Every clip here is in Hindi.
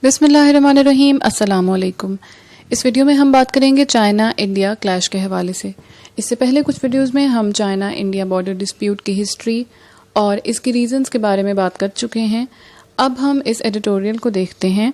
बिस्मिल्लाहिर्रहमानिर्रहीम, अस्सलामुअलैकुम। इस वीडियो में हम बात करेंगे चाइना इंडिया क्लैश के हवाले से। इससे पहले कुछ वीडियोस में हम चाइना इंडिया बॉर्डर डिस्प्यूट की हिस्ट्री और इसकी रीजंस के बारे में बात कर चुके हैं। अब हम इस एडिटोरियल को देखते हैं।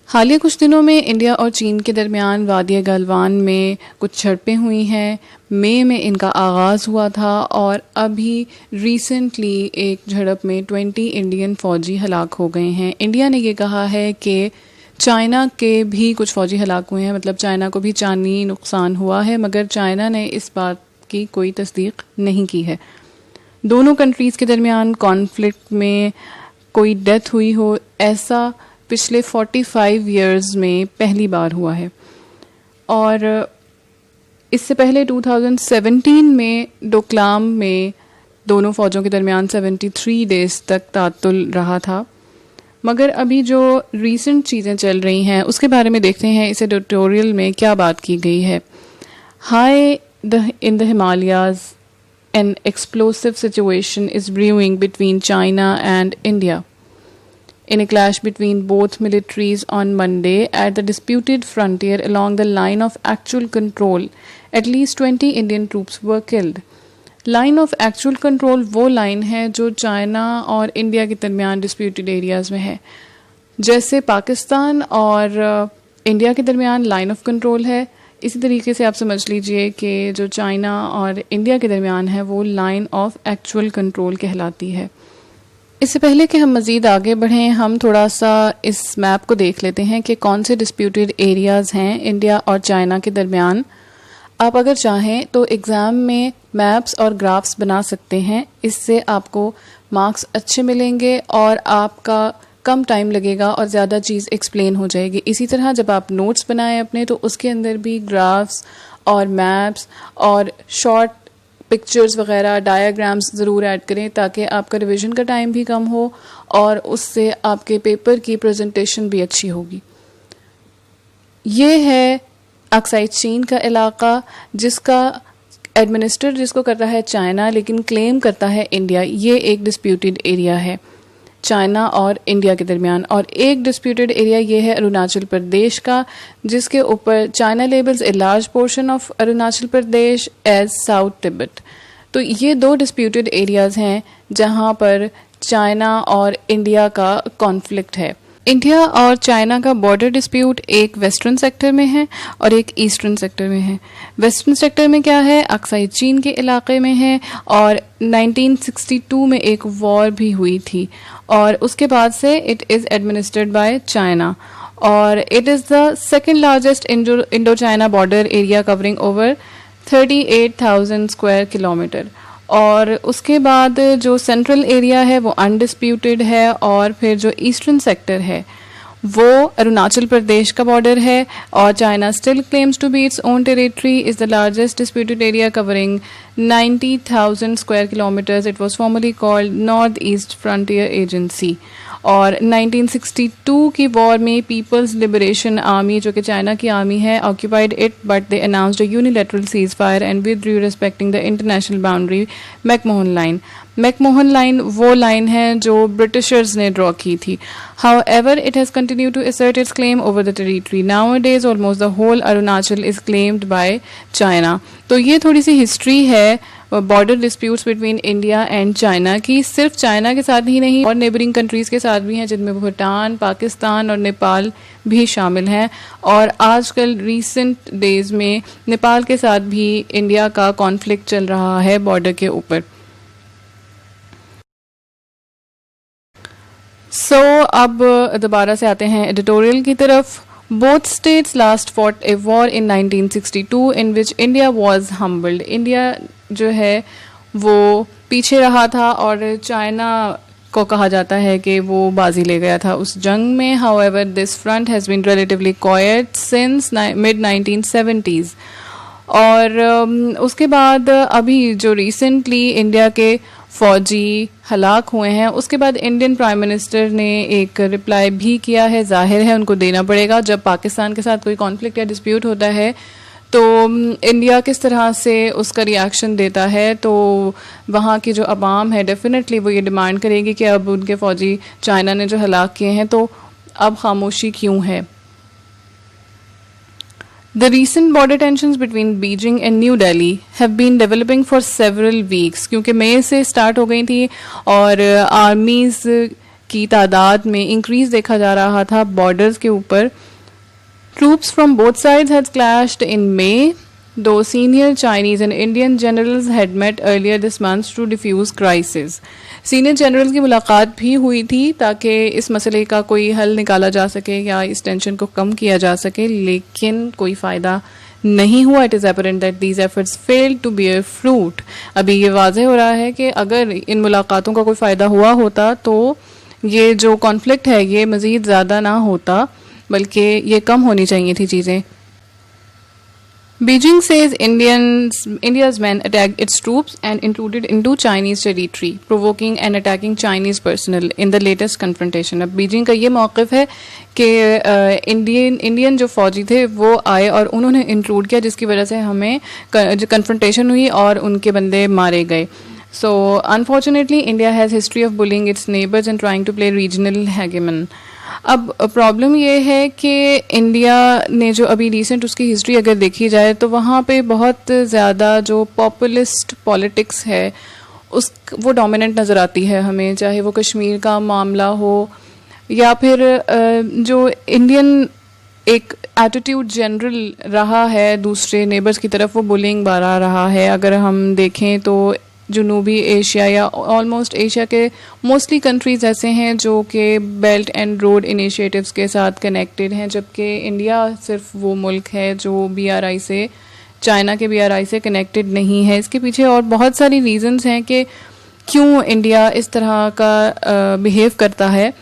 हालिया कुछ दिनों में इंडिया और चीन के दरमियान वादिया गलवान में कुछ झड़पें हुई हैं। मई में इनका आगाज़ हुआ था और अभी रिसेंटली एक झड़प में 20 इंडियन फ़ौजी हलाक हो गए हैं। इंडिया ने ये कहा है कि चाइना के भी कुछ फ़ौजी हलाक हुए हैं, मतलब चाइना को भी जानी नुकसान हुआ है, मगर चाइना ने इस बात की कोई तस्दीक नहीं की है। दोनों कंट्रीज़ के दरमियान कॉन्फ्लिक्ट में कोई डेथ हुई हो, ऐसा पिछले 45 इयर्स में पहली बार हुआ है। और इससे पहले 2017 में डोकलाम में दोनों फ़ौजों के दरमियान 73 डेज़ तक तातुल रहा था। मगर अभी जो रीसेंट चीज़ें चल रही हैं उसके बारे में देखते हैं इस एडिटोरियल में क्या बात की गई है। High in the Himalayas an explosive situation is brewing between China and India. In a clash between both militaries on Monday at the disputed frontier along the line of actual control, at least 20 Indian troops were killed. Line of actual control वो लाइन है जो चाइना और इंडिया के दरमियान डिस्प्यूटेड एरियाज़ में है। जैसे पाकिस्तान और इंडिया के दरमियान लाइन ऑफ कंट्रोल है, इसी तरीके से आप समझ लीजिए कि जो चाइना और इंडिया के दरमियान है वो लाइन ऑफ एक्चुअल कंट्रोल कहलाती है। इससे पहले कि हम मज़ीद आगे बढ़ें, हम थोड़ा सा इस मैप को देख लेते हैं कि कौन से डिस्प्यूटेड एरियाज़ हैं इंडिया और चाइना के दरमियान। आप अगर चाहें तो एग्ज़ाम में मैप्स और ग्राफ्स बना सकते हैं, इससे आपको मार्क्स अच्छे मिलेंगे और आपका कम टाइम लगेगा और ज़्यादा चीज़ एक्सप्लेन हो जाएगी। इसी तरह जब आप नोट्स बनाएं अपने, तो उसके अंदर भी ग्राफ्स और मैप्स और शॉर्ट पिक्चर्स वगैरह डायाग्राम्स ज़रूर ऐड करें ताकि आपका रिवीजन का टाइम भी कम हो और उससे आपके पेपर की प्रेजेंटेशन भी अच्छी होगी। ये है अक्साई चीन का इलाका जिसका एडमिनिस्ट्रेट जिसको कर रहा है चाइना, लेकिन क्लेम करता है इंडिया। ये एक डिस्प्यूटेड एरिया है चाइना और इंडिया के दरमियान। और एक डिस्प्यूटेड एरिया ये है अरुणाचल प्रदेश का, जिसके ऊपर China labels a large portion of Arunachal Pradesh as South Tibet. तो ये दो डिस्प्यूटेड एरियाज़ हैं जहाँ पर चाइना और इंडिया का कॉन्फ्लिक्ट है। इंडिया और चाइना का बॉर्डर डिस्प्यूट एक वेस्टर्न सेक्टर में है और एक ईस्टर्न सेक्टर में है। वेस्टर्न सेक्टर में क्या है, अक्साई चीन के इलाके में है और 1962 में एक वॉर भी हुई थी और उसके बाद से it is administered by China और it is the second largest Indo China border area covering over 38,000 square kilometre. और उसके बाद जो सेंट्रल एरिया है वो अनडिस्प्यूटेड है और फिर जो ईस्टर्न सेक्टर है वो अरुणाचल प्रदेश का बॉर्डर है और China still claims to be its own territory is the largest disputed area covering 90,000 square kilometres. It was formerly called North East Frontier Agency. और 1962 की वॉर में पीपल्स लिबरेशन आर्मी, जो कि चाइना की आर्मी है, occupied it but they announced a unilateral cease fire and withdrew respecting the international boundary McMahon line. McMahon line वो लाइन है जो ब्रिटिशर्स ने ड्रॉ की थी। However, it has continued to assert its claim over the territory. Nowadays, almost the whole Arunachal is claimed by China. तो ये थोड़ी सी हिस्ट्री है border disputes between India and China की। सिर्फ चाइना के साथ ही नहीं और नेबरिंग कंट्रीज़ के साथ भी हैं, जिनमें भूटान, पाकिस्तान और नेपाल भी शामिल हैं। और आजकल रिसेंट डेज़ में नेपाल के साथ भी इंडिया का कॉन्फ्लिक्ट चल रहा है बॉर्डर के ऊपर। अब दोबारा से आते हैं एडिटोरियल की तरफ। Both states last fought a war in 1962 in which India was humbled. India जो है वो पीछे रहा था और चाइना को कहा जाता है कि वो बाजी ले गया था उस जंग में। However this front has been relatively quiet since mid 1970s। और उसके बाद अभी जो रिसेंटली इंडिया के फ़ौजी हलाक हुए हैं, उसके बाद इंडियन प्राइम मिनिस्टर ने एक रिप्लाई भी किया है। जाहिर है उनको देना पड़ेगा। जब पाकिस्तान के साथ कोई कॉन्फ्लिक्ट या डिस्प्यूट होता है तो इंडिया किस तरह से उसका रिएक्शन देता है, तो वहाँ की जो अवाम है डेफिनेटली वो ये डिमांड करेगी कि अब उनके फ़ौजी चाइना ने जो हलाक किए हैं तो अब खामोशी क्यों है? The recent border tensions between Beijing and New Delhi have been developing for several weeks, क्योंकि मई से स्टार्ट हो गई थी और आर्मीज की तादाद में इंक्रीज देखा जा रहा था बॉर्डर्स के ऊपर. Troops from both sides had clashed in May, though senior Chinese and Indian generals had met earlier this month to diffuse crisis. Senior general की मुलाकात भी हुई थी ताकि इस मसले का कोई हल निकाला जा सके या इस टेंशन को कम किया जा सके, लेकिन कोई फ़ायदा नहीं हुआ. It is apparent that these efforts failed to bear fruit. अभी ये वाजह हो रहा है कि अगर इन मुलाकातों का कोई फ़ायदा हुआ होता तो ये जो कॉन्फ्लिक्ट है ये मज़ीद ज़्यादा ना होता, बल्कि ये कम होनी चाहिए थी चीज़ें. Beijing says India's men attacked its troops and intruded into Chinese territory, provoking and attacking Chinese personnel in the latest confrontation. अब बीजिंग का ये मौक़िफ़ है कि इंडियन जो फ़ौजी थे वो आए और उन्होंने इंट्रूड किया, जिसकी वजह से हमें जो कन्फ्रंटेशन हुई और उनके बंदे मारे गए. So unfortunately, India has history of bullying its neighbors and trying to play regional hegemon. अब प्रॉब्लम ये है कि इंडिया ने जो अभी रिसेंट उसकी हिस्ट्री अगर देखी जाए तो वहाँ पे बहुत ज़्यादा जो पॉपुलिस्ट पॉलिटिक्स है वो डोमिनेंट नज़र आती है हमें, चाहे वो कश्मीर का मामला हो या फिर जो इंडियन एक एटीट्यूड जनरल रहा है दूसरे नेबर्स की तरफ, वो बुलिंग बारा रहा है. अगर हम देखें तो जनूबी एशिया या ऑलमोस्ट एशिया के मोस्टली कंट्रीज़ ऐसे हैं जो कि बेल्ट एंड रोड इनिशिएटिव्स के साथ कनेक्टेड हैं, जबकि इंडिया सिर्फ वो मुल्क है जो BRI से, चाइना के BRI से कनेक्टेड नहीं है. इसके पीछे और बहुत सारी रीजंस हैं कि क्यों इंडिया इस तरह का बिहेव करता है.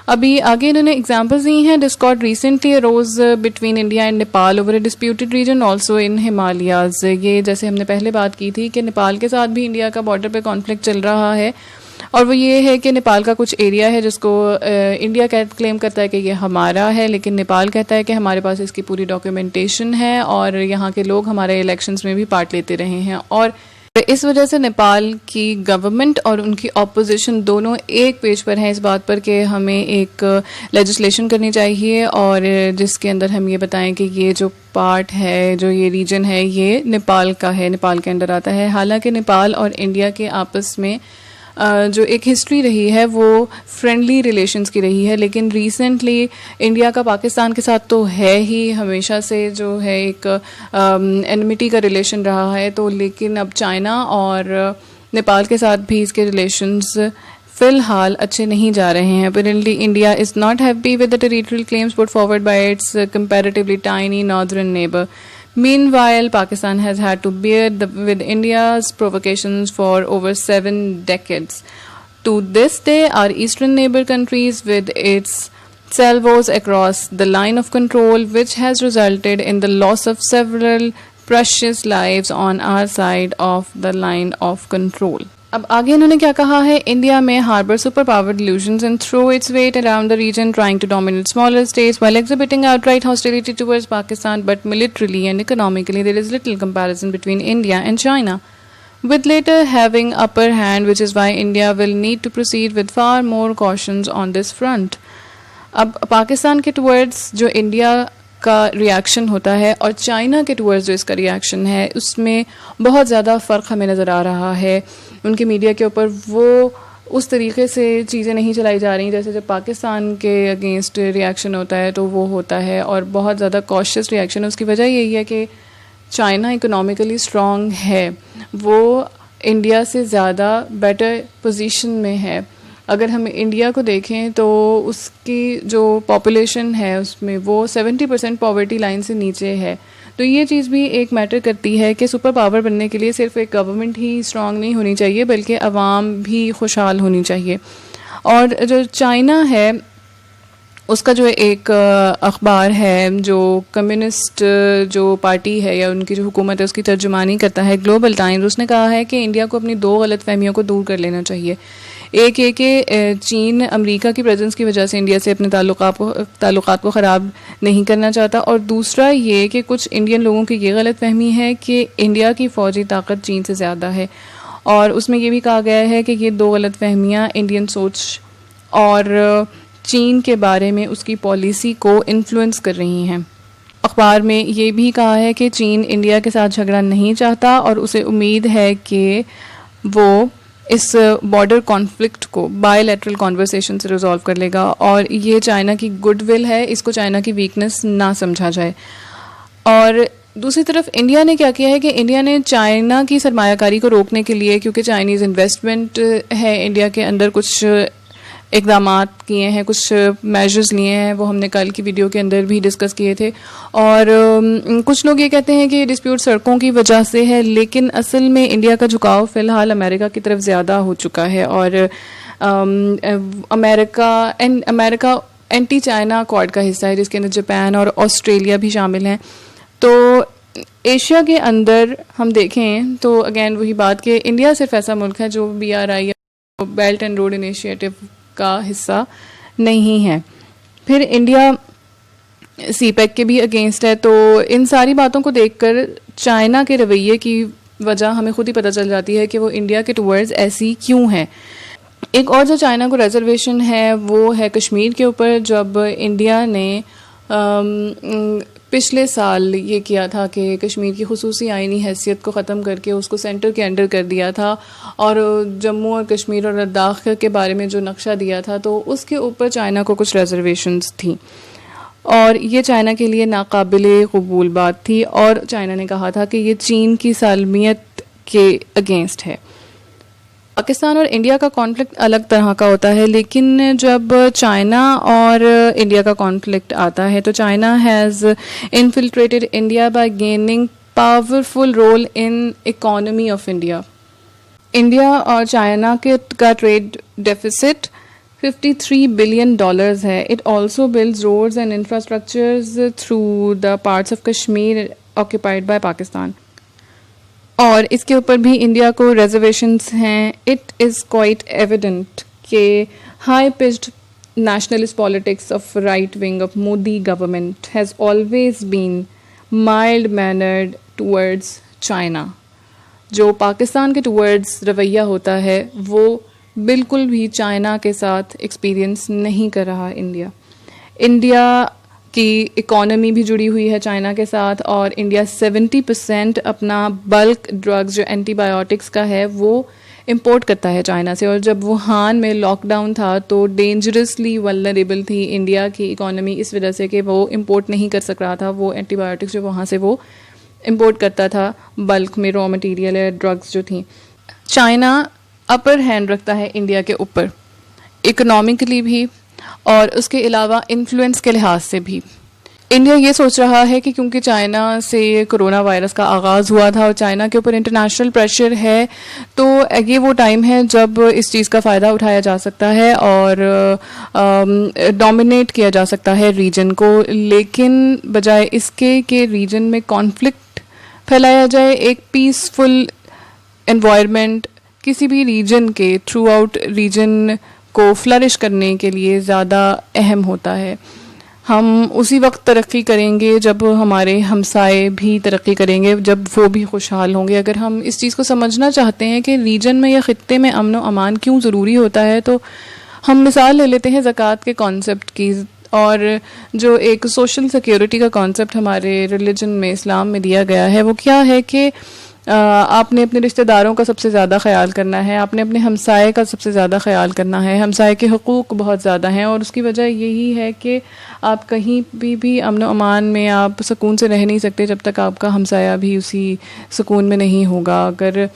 अभी आगे इन्होंने एग्जाम्पल्स दी हैं. Discord recently arose between India and Nepal over a disputed region also in Himalayas. ये जैसे हमने पहले बात की थी कि नेपाल के साथ भी इंडिया का बॉर्डर पे कॉन्फ्लिक्ट चल रहा है, और वो ये है कि नेपाल का कुछ एरिया है जिसको इंडिया क्लेम करता है कि ये हमारा है, लेकिन नेपाल कहता है कि हमारे पास इसकी पूरी डॉक्यूमेंटेशन है और यहाँ के लोग हमारे इलेक्शंस में भी पार्ट लेते रहे हैं. और इस वजह से नेपाल की गवर्नमेंट और उनकी ऑपोजिशन दोनों एक पेज पर हैं इस बात पर कि हमें एक लेजिस्लेशन करनी चाहिए और जिसके अंदर हम ये बताएं कि ये जो पार्ट है, जो ये रीजन है, ये नेपाल का है, नेपाल के अंदर आता है. हालांकि नेपाल और इंडिया के आपस में जो एक हिस्ट्री रही है वो फ्रेंडली रिलेशंस की रही है, लेकिन रिसेंटली इंडिया का पाकिस्तान के साथ तो है ही, हमेशा से जो है एक एनिमिटी का रिलेशन रहा है. तो लेकिन अब चाइना और नेपाल के साथ भी इसके रिलेशंस फिलहाल अच्छे नहीं जा रहे हैं. Apparently, India is not happy with the territorial claims put forward by its comparatively tiny northern neighbor. Meanwhile, Pakistan has had to bear with India's provocations for over 7 decades. To this day, our eastern neighbor countries with its salvos across the line of control, which has resulted in the loss of several precious lives on our side of the line of control. अब आगे इन्होंने क्या कहा है, इंडिया में harbour super power delusions and throw its weight around the region trying to dominate smaller states while exhibiting outright hostility towards Pakistan, but militarily and economically there is little comparison between India and China, with later having upper hand, which is why India will need to proceed with far more cautions on this front. अब पाकिस्तान के टुवर्ड्स जो इंडिया का रिएक्शन होता है और चाइना के टुवर्ड्स जो इसका रिएक्शन है उसमें बहुत ज़्यादा फ़र्क हमें नज़र आ रहा है. उनके मीडिया के ऊपर वो उस तरीके से चीज़ें नहीं चलाई जा रही जैसे जब पाकिस्तान के अगेंस्ट रिएक्शन होता है तो वो होता है, और बहुत ज़्यादा कॉशियस रिएक्शन. उसकी वजह यही है कि चाइना इकोनॉमिकली स्ट्रॉन्ग है, वो इंडिया से ज़्यादा बेटर पोजीशन में है. अगर हम इंडिया को देखें तो उसकी जो पॉपुलेशन है उसमें वो 70% पॉवर्टी लाइन से नीचे है. तो ये चीज़ भी एक मैटर करती है कि सुपर पावर बनने के लिए सिर्फ एक गवर्नमेंट ही स्ट्रांग नहीं होनी चाहिए बल्कि अवाम भी खुशहाल होनी चाहिए. और जो चाइना है उसका जो एक अखबार है जो कम्युनिस्ट जो पार्टी है या उनकी जो हुकूमत है उसकी तर्जुमानी करता है, ग्लोबल टाइम्स, उसने कहा है कि इंडिया को अपनी 2 गलतफहमियों को दूर कर लेना चाहिए. एक ये कि चीन अमेरिका की प्रेजेंस की वजह से इंडिया से अपने ताल्लुकात को ख़राब नहीं करना चाहता, और दूसरा ये कि कुछ इंडियन लोगों की ये गलत फहमी है कि इंडिया की फ़ौजी ताकत चीन से ज़्यादा है. और उसमें ये भी कहा गया है कि ये 2 गलत फहमियाँ इंडियन सोच और चीन के बारे में उसकी पॉलिसी को इन्फ्लुएंस कर रही हैं। अखबार में ये भी कहा है कि चीन इंडिया के साथ झगड़ा नहीं चाहता और उसे उम्मीद है कि वो इस बॉर्डर कॉन्फ्लिक्ट को बायलैटरल कॉन्वर्सेशन से रिजॉल्व कर लेगा और ये चाइना की गुडविल है, इसको चाइना की वीकनेस ना समझा जाए। और दूसरी तरफ इंडिया ने क्या किया है कि इंडिया ने चाइना की सरमायाकारी को रोकने के लिए, क्योंकि चाइनीज़ इन्वेस्टमेंट है इंडिया के अंदर, कुछ इक़दामात किए हैं, कुछ मेजर्स लिए हैं, वो हमने कल की वीडियो के अंदर भी डिस्कस किए थे। और कुछ लोग ये कहते हैं कि ये डिस्प्यूट सड़कों की वजह से है, लेकिन असल में इंडिया का झुकाव फ़िलहाल अमेरिका की तरफ ज़्यादा हो चुका है और अमेरिका एंटी चाइना अकॉर्ड का हिस्सा है, जिसके अंदर जापान और ऑस्ट्रेलिया भी शामिल हैं। तो एशिया के अंदर हम देखें तो अगेन वही बात कि इंडिया सिर्फ ऐसा मुल्क है जो BRI belt and road initiative का हिस्सा नहीं है। फिर इंडिया CPEC के भी अगेंस्ट है। तो इन सारी बातों को देखकर चाइना के रवैये की वजह हमें खुद ही पता चल जाती है कि वो इंडिया के टुवर्ड्स ऐसी क्यों है। एक और जो चाइना को रिजर्वेशन है वो है कश्मीर के ऊपर। जब इंडिया ने पिछले साल ये किया था कि कश्मीर की खुसूसी आइनी हैसियत को ख़त्म करके उसको सेंटर के अंडर कर दिया था और जम्मू और कश्मीर और लद्दाख के बारे में जो नक्शा दिया था, तो उसके ऊपर चाइना को कुछ रिजर्वेशंस थी और ये चाइना के लिए नाकाबिले कबूल बात थी और चाइना ने कहा था कि ये चीन की सालमियत के अगेंस्ट है। पाकिस्तान और इंडिया का कॉन्फ्लिक्ट अलग तरह का होता है, लेकिन जब चाइना और इंडिया का कॉन्फ्लिक्ट आता है तो China has infiltrated India by gaining powerful role in economy of India. India और चाइना का ट्रेड डेफिसिट $53 बिलियन है। It also builds roads and infrastructures through the parts of Kashmir occupied by Pakistan और इसके ऊपर भी इंडिया को रिजर्वेशंस हैं। इट इज़ क्वाइट एविडेंट कि high pitched nationalist politics of right wing of Modi government has always been mild mannered towards China। जो पाकिस्तान के टुवर्ड्स रवैया होता है वो बिल्कुल भी चाइना के साथ एक्सपीरियंस नहीं कर रहा इंडिया की इकोनॉमी भी जुड़ी हुई है चाइना के साथ और इंडिया 70% अपना बल्क ड्रग्स जो एंटीबायोटिक्स का है वो इंपोर्ट करता है चाइना से। और जब वुहान में लॉकडाउन था तो डेंजरसली वल्नरेबल थी इंडिया की इकोनॉमी इस वजह से कि वो इंपोर्ट नहीं कर सक रहा था वो एंटीबायोटिक्स जो वहाँ से वो इंपोर्ट करता था बल्क में रॉ मटेरियल या ड्रग्स जो थी। चाइना अपर हैंड रखता है इंडिया के ऊपर इकोनॉमिकली भी और उसके अलावा इन्फ्लुएंस के लिहाज से भी। इंडिया ये सोच रहा है कि क्योंकि चाइना से कोरोना वायरस का आगाज़ हुआ था और चाइना के ऊपर इंटरनेशनल प्रेशर है तो ये वो टाइम है जब इस चीज़ का फ़ायदा उठाया जा सकता है और डोमिनेट किया जा सकता है रीजन को, लेकिन बजाय इसके कि रीजन में कॉन्फ्लिक्ट फैलाया जाए एक पीसफुल एनवायरनमेंट किसी भी रीजन के थ्रू आउट रीजन को फ्लरिश करने के लिए ज़्यादा अहम होता है। हम उसी वक्त तरक्की करेंगे जब हमारे हमसाए भी तरक्की करेंगे, जब वो भी खुशहाल होंगे। अगर हम इस चीज़ को समझना चाहते हैं कि रीजन में या ख़ित्ते में अमन व अमान क्यों ज़रूरी होता है तो हम मिसाल ले लेते हैं ज़कात के कॉन्सेप्ट की। और जो एक सोशल सिक्योरिटी का कॉन्सेप्ट हमारे रिलीजन में इस्लाम में दिया गया है वो क्या है कि आपने अपने रिश्तेदारों का सबसे ज़्यादा ख्याल करना है, आपने अपने हमसाए का सबसे ज़्यादा ख्याल करना है। हमसाए के हुकूक बहुत ज़्यादा हैं और उसकी वजह यही है कि आप कहीं भी अमन अमान में आप सुकून से रह नहीं सकते जब तक आपका हमसाया भी उसी सुकून में नहीं होगा। अगर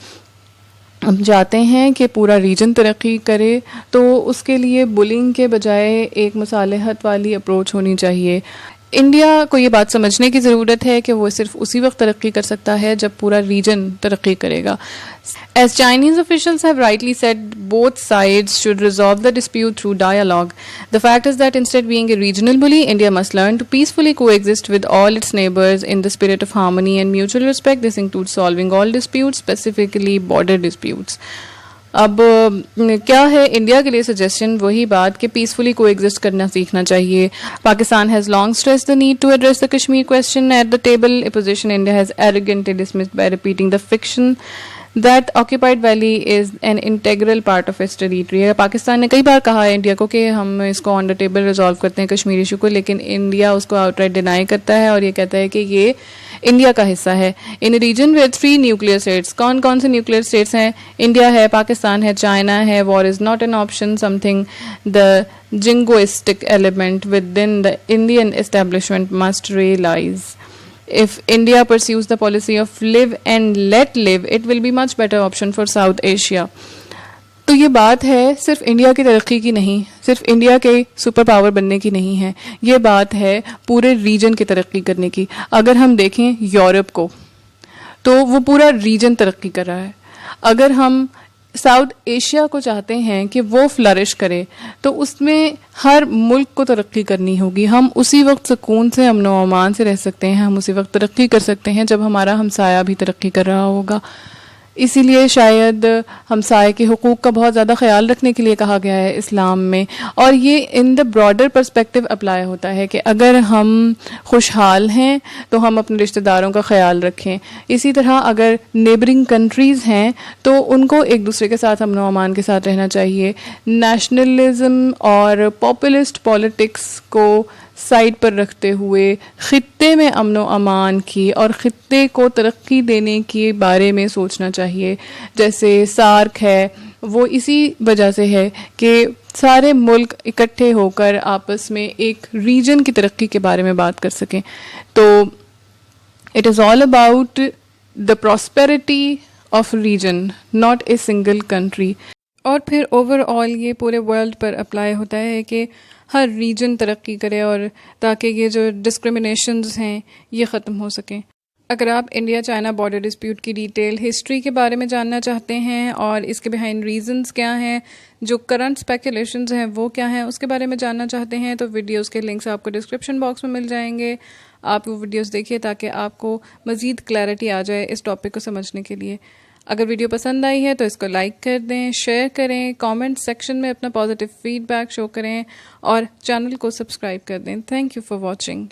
हम चाहते हैं कि पूरा रीजन तरक्की करे तो उसके लिए बुलिंग के बजाय एक मुसालहत वाली अप्रोच होनी चाहिए। इंडिया को ये बात समझने की ज़रूरत है कि वो सिर्फ उसी वक्त तरक्की कर सकता है जब पूरा रीजन तरक्की करेगा। As Chinese officials have rightly said, both sides should resolve the dispute through dialogue. The fact is that instead of being a regional bully, India must learn to peacefully coexist with all its neighbors in the spirit of harmony and mutual respect. This includes solving all disputes, specifically border disputes. अब क्या है इंडिया के लिए सजेशन, वही बात कि पीसफुली कोएग्जिस्ट करना सीखना चाहिए। Pakistan has long stress the need to address the Kashmir question at the table, a position India has arrogantly dismissed by repeating the fiction that occupied valley is an integral part of its territory. Pakistan ने कई बार कहा है इंडिया को कि हम इसको ऑन द टेबल रिजॉल्व करते हैं कश्मीर इशू को, लेकिन इंडिया उसको आउटराइट डिनाई करता है और ये कहता है कि ये इंडिया का हिस्सा है। इन रीजन विद 3 न्यूक्लियर स्टेट्स, कौन कौन से न्यूक्लियर स्टेट्स हैं? इंडिया है, पाकिस्तान है, चाइना है। War is not an option, something the jingoistic element within the Indian establishment must realize. If India pursues the policy of live and let live, it will be much better option for South Asia. तो ये बात है सिर्फ इंडिया की तरक्की की नहीं, सिर्फ इंडिया के सुपर पावर बनने की नहीं है, ये बात है पूरे रीजन की तरक्की करने की। अगर हम देखें यूरोप को तो वो पूरा रीजन तरक्की कर रहा है। अगर हम साउथ एशिया को चाहते हैं कि वो फ्लरिश करे तो उसमें हर मुल्क को तरक्की करनी होगी। हम उसी वक्त सुकून से अमन व अमान से रह सकते हैं, हम उसी वक्त तरक्की कर सकते हैं जब हमारा हमसाया भी तरक्की कर रहा होगा। इसीलिए शायद हमसाये के हुकूक़ का बहुत ज़्यादा ख्याल रखने के लिए कहा गया है इस्लाम में, और ये in the broader perspective apply होता है कि अगर हम खुशहाल हैं तो हम अपने रिश्तेदारों का ख्याल रखें। इसी तरह अगर नेबरिंग कंट्रीज़ हैं तो उनको एक दूसरे के साथ अमन व अमान के साथ रहना चाहिए। नेशनलिज्म और पॉपुलिस्ट पॉलिटिक्स को साइड पर रखते हुए ख़ित्ते में अमन व अमान की और ख़ित्ते को तरक्की देने के बारे में सोचना चाहिए। जैसे सार्क है, वो इसी वजह से है कि सारे मुल्क इकट्ठे होकर आपस में एक रीजन की तरक्की के बारे में बात कर सकें। तो it is all about the prosperity of region, not a single country. और फिर ओवरऑल ये पूरे वर्ल्ड पर अप्लाई होता है कि हर रीजन तरक्की करे और ताकि ये जो डिस्क्रिमिनेशंस हैं ये ख़त्म हो सकें। अगर आप इंडिया चाइना बॉर्डर डिस्प्यूट की डिटेल हिस्ट्री के बारे में जानना चाहते हैं और इसके बिहाइंड रीजंस क्या हैं, जो करंट स्पेकुलेशंस हैं वो क्या हैं, उसके बारे में जानना चाहते हैं तो वीडियोस के लिंक्स आपको डिस्क्रिप्शन बॉक्स में मिल जाएंगे। आप वो वीडियोस देखिए ताकि आपको मज़ीद क्लैरिटी आ जाए इस टॉपिक को समझने के लिए। अगर वीडियो पसंद आई है तो इसको लाइक कर दें, शेयर करें, कमेंट सेक्शन में अपना पॉजिटिव फीडबैक शो करें और चैनल को सब्सक्राइब कर दें। Thank you for watching.